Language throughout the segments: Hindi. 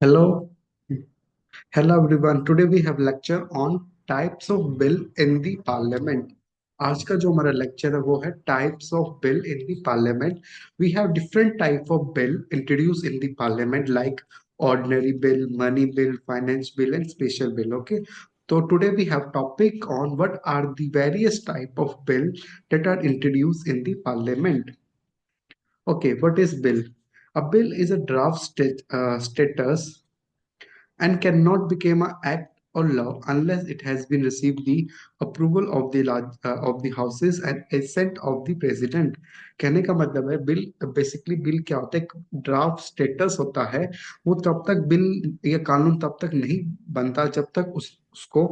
Hello, hello everyone. Today we have lecture on types of bill in the parliament. आज का जो हमारा लेक्चर है वो है types of bill in the parliament. We have different type of bill introduce in the parliament like ordinary bill, money bill, finance bill and special bill. Okay. So today we have topic on what are the various type of bill that are introduced in the parliament. Okay, what is bill? A bill is a status and cannot become an act or law unless it has been received the approval of the houses and assent of the president. कहने का मतलब है बिल, बेसिकली बिल क्या होता है? एक ड्राफ्ट स्टेटस होता है. वो तब तक बिल या कानून तब तक नहीं बनता जब तक उसको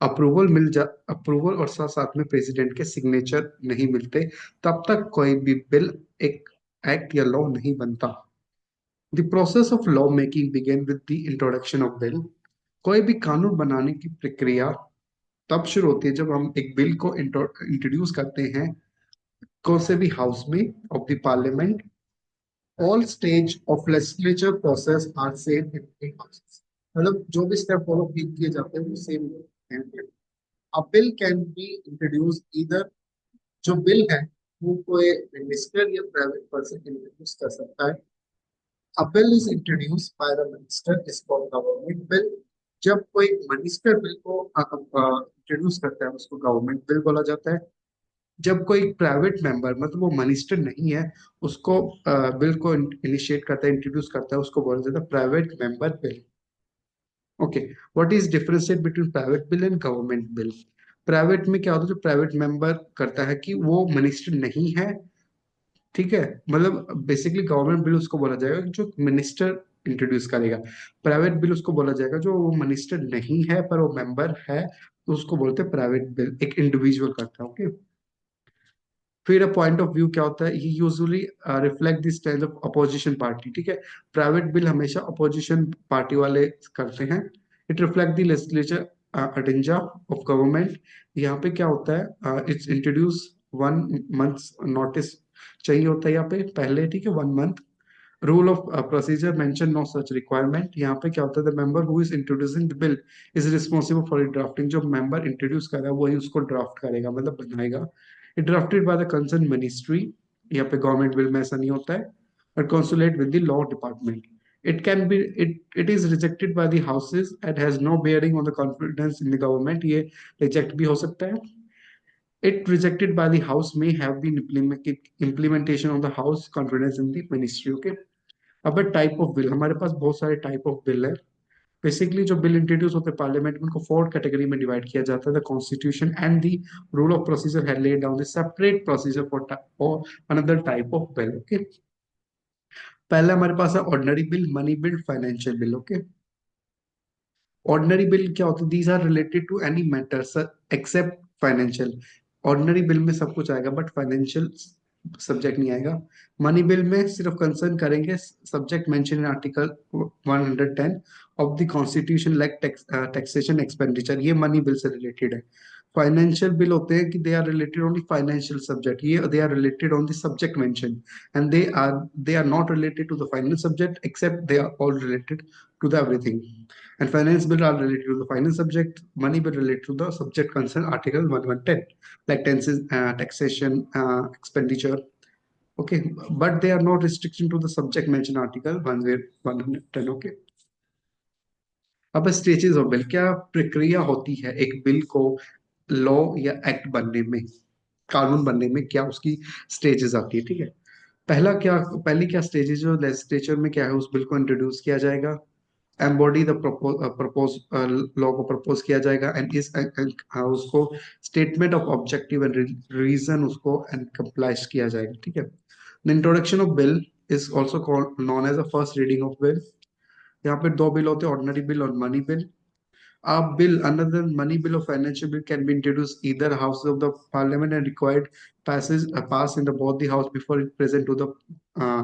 अप्रूवल और साथ साथ में प्रेसिडेंट के सिग्नेचर नहीं मिलते. तब तक कोई भी बिल एक एक्ट या लॉ नहीं बनता. The process of law making began with the introduction of bill. कोई भी कानून बनाने की प्रक्रिया तब शुरू होती है जब हम एक बिल को इंट्रोड्यूस करते हैं कौन से भी हाउस में of the parliament. All stage of legislature process are same in the houses. मतलब जो भी स्टेप फॉलो किए जाते हैं वो सेम हैं. अ bill can be introduce either. जो बिल है वो कोई मिनिस्टर या प्राइवेट पर्सन इंट्रोड्यूस कर सकता है. A bill is introduced by the minister is called government bill. जब कोई मिनिस्टर बिल को इंट्रोड्यूस करता है उसको गवर्नमेंट बिल बोला जाता है. जब कोई प्राइवेट मेंबर मतलब वो मिनिस्टर नहीं है उसको बिल को इनिशिएट करता है इंट्रोड्यूस करता है उसको बोला जाता है private member bill. Okay. What is differentiate between private bill and government bill? Private में क्या होता है? जो प्राइवेट मेंबर करता है कि वो मिनिस्टर नहीं है. ठीक है. मतलब बेसिकली गवर्नमेंट बिल उसको बोला जाएगा जो मिनिस्टर इंट्रोड्यूस करेगा. प्राइवेट बिल उसको बोला जाएगा जो वो मिनिस्टर नहीं है पर वो मेंबर है तो उसको बोलते हैं प्राइवेट बिल. एक इंडिविजुअल करता है. ओके. फिर अ पॉइंट ऑफ व्यू क्या होता है? He usually reflect the stand of opposition party. ठीक है. प्राइवेट बिल हमेशा अपोजिशन पार्टी वाले करते हैं. It reflect the legislature agenda of government. यहाँ पे क्या होता है? इट्स इंट्रोड्यूस 1 मंथ नोटिस चाहिए होता है यहाँ पे पहले. ठीक है. 1 month. Rule of procedure mention no such requirement. यहाँ पे क्या होता है? The member who is introducing the bill is responsible for drafting. जो मेंबर इंट्रोड्यूस कर रहा है वही उसको ड्राफ्ट करेगा मतलब बनाएगा. It drafted by the concern ministry. यहाँ पे गवर्नमेंट बिल में ऐसा नहीं होता है. और consulate with the law department. It is rejected by the houses and has no bearing on the confidence in the government. ये रिजेक्ट भी हो सकता है. It rejected by the house may have been implementation of the house confidence in the ministry. Okay. अब टाइप ऑफ बिल हमारे पास बहुत सारे टाइप ऑफ बिल है. बेसिकली जो बिल इंट्रोड्यूस होते हैं पार्लियामेंट में उनको 4 कैटेगरी में डिवाइड किया जाता है. The constitution and the rule of procedure had laid down the separate procedure for another type of bill. Okay. पहले हमारे पास है ordinary bill, money bill, financial bill. Okay. Ordinary bill क्या होता है? These are related to any matters except financial. Ordinary bill में सब कुछ आएगा बट फाइनेंशियल सब्जेक्ट नहीं आएगा. मनी बिल में सिर्फ कंसर्न करेंगे subject mention in article 110 of the constitution like taxation expenditure. ये मनी बिल से रिलेटेड है. फाइनेंशियल बिल होते हैं कि they are related only financial subject. ये they are related on the subject mention and they are not related to the final subject except they are all related to the everything. And finance bill are related to the finance subject. Money bill related to the subject concern Article 110, like taxation, expenditure. Okay, but they are not restriction to the subject mentioned Article 110. Okay. अब स्टेजेस ऑफ बिल, क्या प्रक्रिया होती है एक बिल को लॉ या एक्ट बनने में, कानून बनने में, क्या उसकी स्टेजेस आती है? ठीक है. पहली क्या स्टेजेस जो लेजिस्लेचर में क्या है उस बिल को इंट्रोड्यूस किया जाएगा. एम्बॉडी द प्रपोज लॉ को प्रपोज किया जाएगा एंड उसको statement of objective and reason उसको एंड कंप्लाइज किया जाएगा. ठीक है. The introduction of bill is also called known as a first reading of bill. यहाँ पे 2 बिल होते हैं, ऑर्डिनरी बिल और money bill. A bill other than money bill or financial bill can be introduced either house of the parliament and required pass in the both the house before it present to the uh,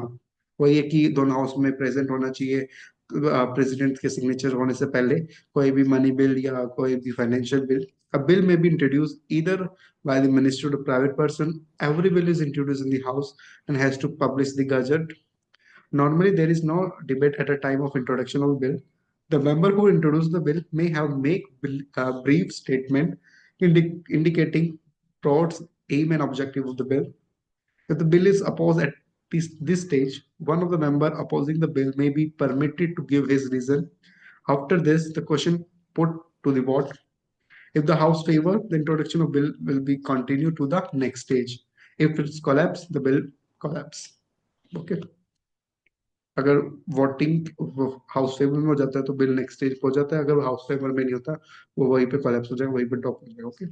वही है कि दोनों हाउस में प्रेजेंट होना चाहिए प्रेसिडेंट के सिग्नेचर होने से पहले कोई भी मनी बिल या कोई भी financial bill. A bill may be introduced either by the minister or the private person. Every bill is introduced in the house and has to publish the gazette. Normally, there is no debate at a time of introduction of bill. The member who introduced the bill may have make a brief statement indicating thoughts, aim, and objective of the bill. If the bill is opposed at this stage, one of the member opposing the bill may be permitted to give his reason. After this, the question put to the vote. If the House favor, the introduction of bill will be continued to the next stage. If it's collapse, the bill collapse. Okay. अगर वोटिंग हाउस फेवर में हो जाता है तो बिल नेक्स्ट स्टेज पे हो जाता है, अगर हाउस फेवर में नहीं होता वो वहीं पे कोलैप्स हो जाएगा, वहीं पे ड्रॉप हो जाएगा। ओके।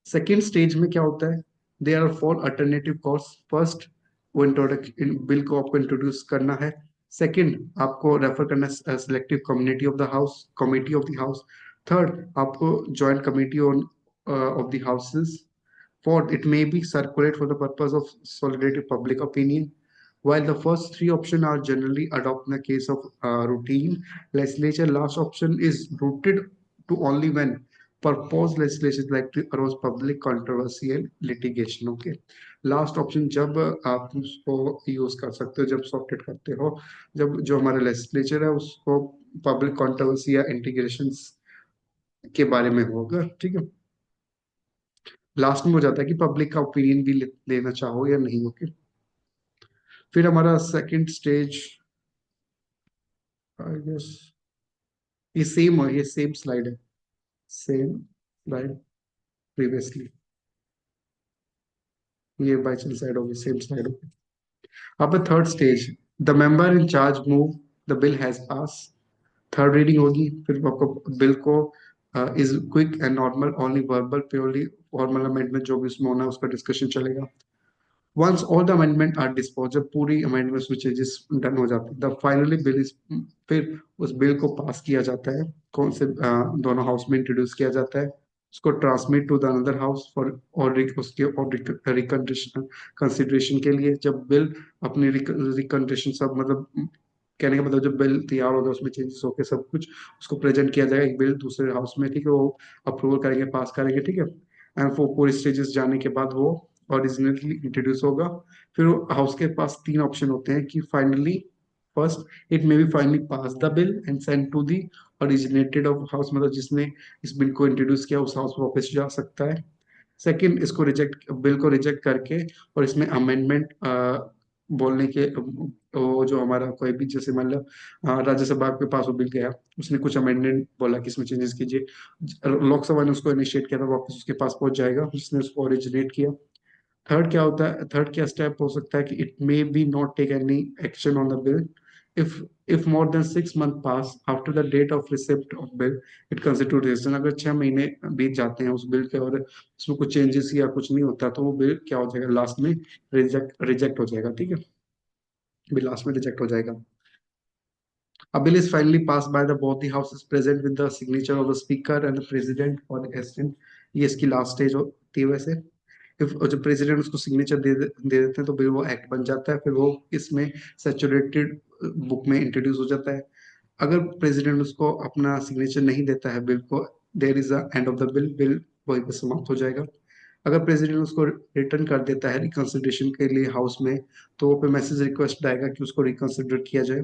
सेकेंड स्टेज में क्या होता है, they are four alternative course. First, वो इंट्रोडक्शन बिल को आपको इंट्रोड्यूस करना है। सेकंड, आपको रेफर करना है selective community of the house, committee of the house. Third, आपको joint committee on of the houses. Fourth, it may be circulate for the purpose of soliciting public opinion. While the first three options are generally adopted in the case of routine legislation, last option is rooted to only when proposed legislation like to arouse public controversy and litigation. Okay, last option जब आप उसको यूज कर सकते हो, जब सॉर्टेड करते हो, जब जो हमारा लेजिस्लेचर है उसको पब्लिक कंट्रोवर्सी या इंटीग्रेशन के बारे में होगा। ठीक है, लास्ट में हो जाता है कि पब्लिक का ओपिनियन भी लेना चाहो या नहीं। ओके। फिर हमारा सेकंड स्टेज, आई गेस ये सेम स्लाइड है, सेम स्लाइड प्रीवियसली, ये बाई चांस साइड होगी, सेम स्लाइड होगी। अब third stage, the member in charge move the bill has pass. Third reading होगी, फिर आपको बिल को is quick and normal only verbal purely formal amendment जो भी उसमें होना है उसका डिस्कशन चलेगा। Once all the amendment are disposed, जब पूरी amendments में changes डन हो जाते हैं, the finally bill is, फिर उस बिल को पास किया जाता है, कौन से दोनों हाउस में इंट्रोड्यूस किया जाता है, उसको transmit to the another house for और उसके और कंसिडरेशन के लिए। जब बिल अपनी रिकंसिडरेशन सब मतलब कहने का मतलब जब बिल तैयार होगा उसमें चेंजेस होके सब कुछ उसको प्रेजेंट किया जाएगा एक बिल दूसरे हाउस में। ठीक है, वो अप्रूवल करेंगे, पास करेंगे। ठीक है, एंड वो पूरे स्टेजेस जाने के बाद वो ओरिजिनली इंट्रोड्यूस होगा। फिर हाउस के पास तीन ऑप्शन होते हैं कि finally, first it may be finally pass the bill and send to the originated of house, मतलब जिसने इस बिल को इंट्रोड्यूस किया उस हाउस में वापस जा सकता है। सेकंड, इसको रिजेक्ट, बिल को रिजेक्ट करके और इसमें अमेंडमेंट बोलने के वो जो हमारा कोई भी जैसे मान लो राज्यसभा के पास वो बिल गया, उसने कुछ अमेंडमेंट बोला कि इसमें चेंजेस कीजिए, लोकसभा ने उसको इनिशिएट किया था, वापस उसके पास पहुंच जाएगा जिसने उसको ओरिजिनेट किया। थर्ड क्या होता है, थर्ड क्या स्टेप हो सकता है कि it may be not take any action on the bill if if more than 6 months pass after the date of receipt of bill it constitute resistance. अगर 6 महीने बीत जाते हैं उस बिल के और उसमें कुछ चेंजेस या कुछ नहीं होता तो वो बिल क्या हो जाएगा, लास्ट में रिजेक्ट हो जाएगा। ठीक है, बिल लास्ट में रिजेक्ट हो जाएगा। A bill is finally passed by the both the houses present with the signature of the speaker and the president or the assistant। ये इसकी लास्ट स्टेज होती है वैसे। इफ जब प्रेसिडेंट उसको सिग्नेचर दे देते हैं तो बिल वो एक्ट बन जाता है, फिर वो इसमें सैचुरेटेड बुक में इंट्रोड्यूस हो जाता है। अगर प्रेसिडेंट उसको अपना सिग्नेचर नहीं देता है बिल को, there is the end of the bill, bill वहीं पे समाप्त हो जाएगा। अगर प्रेसिडेंट उसको रिटर्न कर देता है रिकंसिडरेशन के लिए हाउस में, तो वो पे मैसेज रिक्वेस्ट आएगा कि उसको रिकंसिडर किया जाए।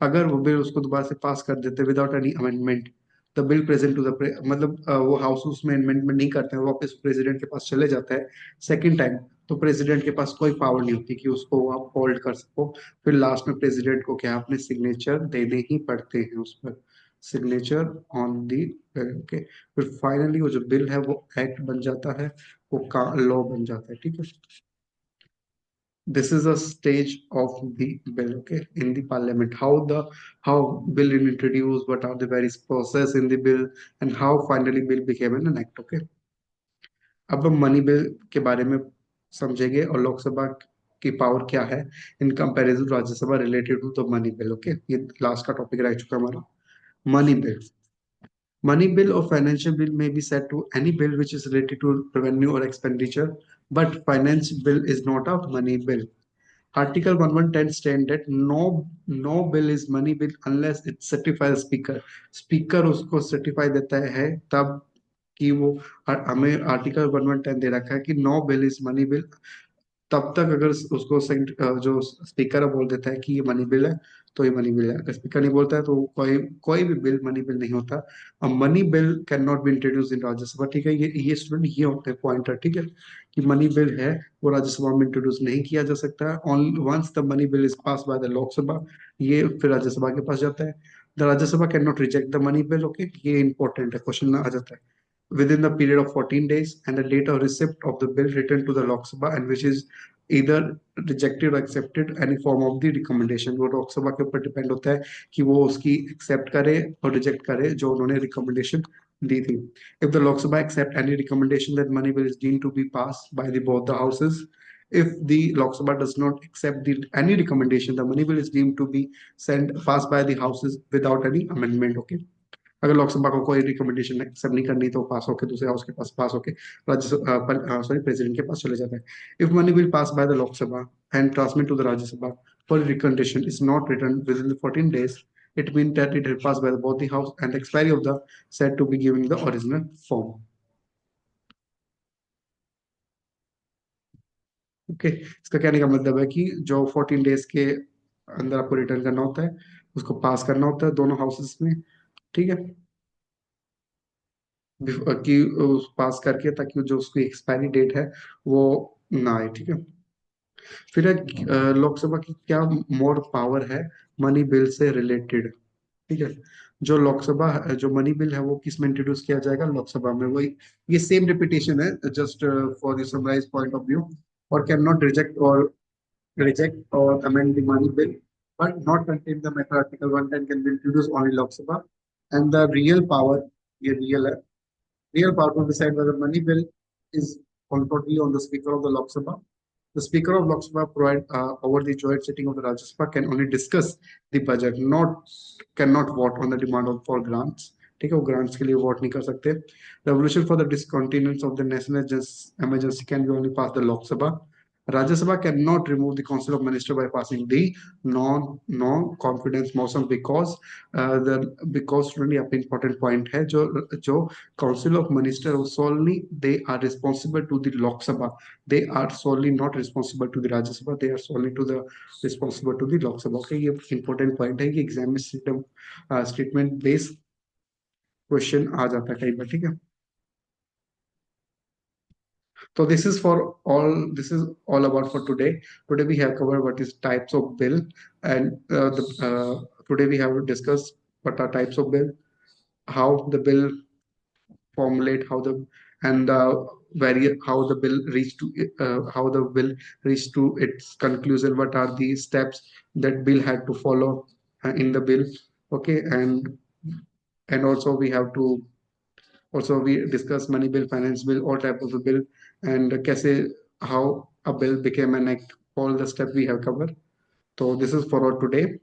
अगर वो बिल उसको दोबारा से पास कर देते without any amendment, the bill present to the मतलब वो हाउस उसमें अमेंडमेंट नहीं करते हैं, वापस प्रेसिडेंट के पास चले जाता है सेकंड टाइम, तो प्रेसिडेंट के पास कोई पावर नहीं होती कि उसको आप होल्ड कर सको। फिर लास्ट में प्रेसिडेंट को क्या अपने सिग्नेचर देने ही पड़ते हैं उस पर, सिग्नेचर ऑन दी। ओके, फिर फाइनली वो जो बिल है वो एक्ट बन जाता है, वो का लॉ बन जाता है। ठीक है, this is a stage of the bill, okay, in the parliament, how bill is introduced, what are the various process in the bill, and how finally bill became an act। okay, अब हम मनी बिल के बारे में समझेंगे और लोकसभा की पावर क्या है in comparison Rajya Sabha related to the money bill. Okay, ये लास्ट का टॉपिक रह चुका हमारा money bill. Money bill or financial bill may be set to any bill which is related to revenue or expenditure, but finance bill is not a money bill। Article 1110 states that no bill is money bill unless it certifies speaker। Speaker उसको सर्टिफाई देता है तब कि वो हमें आर्टिकल 1110 दे रखा है कि no bill is money bill तब तक अगर उसको जो स्पीकर है बोल देता है कि ये मनी बिल है, तो ये मनी बिल है। अगर स्पीकर नहीं बोलता है तो कोई कोई भी बिल मनी बिल नहीं होता। अब money bill can not be introduce इन राज्यसभा, ठीक है। ये स्टूडेंट ये होते हैं पॉइंटर, ठीक है, कि मनी बिल है वो राज्यसभा में इंट्रोड्यूस नहीं किया जा सकता है। On once the money bill is pass by the Lok Sabha, ये फिर राज्यसभा के पास जाता है। The Rajya Sabha can not reject the money bill, okay, ये इंपॉर्टेंट है, क्वेश्चन आ जाता है। Within the period of 14 days and the date of receipt of the bill returned to the Lok Sabha, and which is either rejected or accepted any form of the recommendation। वो लोक सभा के ऊपर डिपेंड होता है कि वो उसकी एक्सेप्ट करे और रिजेक्ट करे जो उन्होंने रिकमेंडेशन दी थी। If the Lok Sabha accept any recommendation, that money bill is deemed to be passed by the both the houses. If the Lok Sabha does not accept any recommendation, the money bill is deemed to be sent passed by the houses without any amendment, okay। अगर लोकसभा को कोई रिकमेंडेशन एक्सेप्ट नहीं करनी तो पास होकर दूसरे हाउस के पास पास होकर राज्यसभा सॉरी प्रेसिडेंट के पास चले जाता है। If money bill pass by the Lok Sabha and transmit to the Rajya Sabha for recommendation is not return within the 14 days, it means that it has passed by both the house and the expiry of the said to be given the original form। Okay, इसका कहने का मतलब है कि जो 14 डेज के अंदर आपको रिटर्न करना होता है उसको पास करना होता है दोनों हाउसेस में, ठीक है, कि पास करके ताकि जो उसकी एक्सपायरी डेट है वो ना आए, ठीक है। फिर लोकसभा की क्या मोर पावर है मनी बिल से रिलेटेड, ठीक है। जो लोकसभा जो मनी बिल है वो किस में इंट्रोड्यूस किया जाएगा, लोकसभा में। वही ये सेम रिपीटेशन है, just for summarise point of view. और can not reject or amend the money bill, but not contain the matter article 110 can be introduced only Lok Sabha, and the real power, ये real है, real power to decide whether money bill is on totally on the Speaker of the Lok Sabha. The Speaker of Lok Sabha provide over the joint sitting of the Rajya Sabha can only discuss the budget, not cannot vote on the demand of for grants। ठीक है, वो ग्रांट्स के लिए वोट नहीं कर सकते। Revolution for the discontinuance of the national emergency can be only passed the Lok Sabha। Rajya Sabha cannot remove the Council of Minister by passing the non confidence motion because the because really important point है जो Council of Minister solely they are responsible to the Lok Sabha, they are solely not responsible to the Rajya Sabha, they are solely to the responsible to the Lok Sabha। Okay, ये important point है कि एग्जाम में स्टेटमेंट बेस्ड क्वेश्चन आ जाता है कई बार, ठीक है। So this is all about for today. Today we have covered what is types of bill, and today we have discussed what are types of bill, how the bill formulate, how the and how the bill reached to how the bill reached to its conclusion, what are the steps that bill had to follow in the bill, okay, and also we have to also we discuss money bill, finance bill, all type of the bill, and कैसे how a bill became an act, all the steps we have covered। So this is for all today,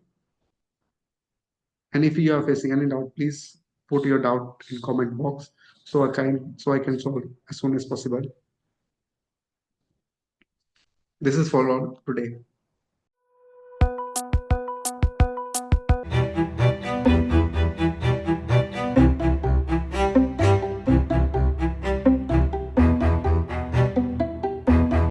and if you are facing any doubt, please put your doubt in comment box so I can solve as soon as possible। This is for all today।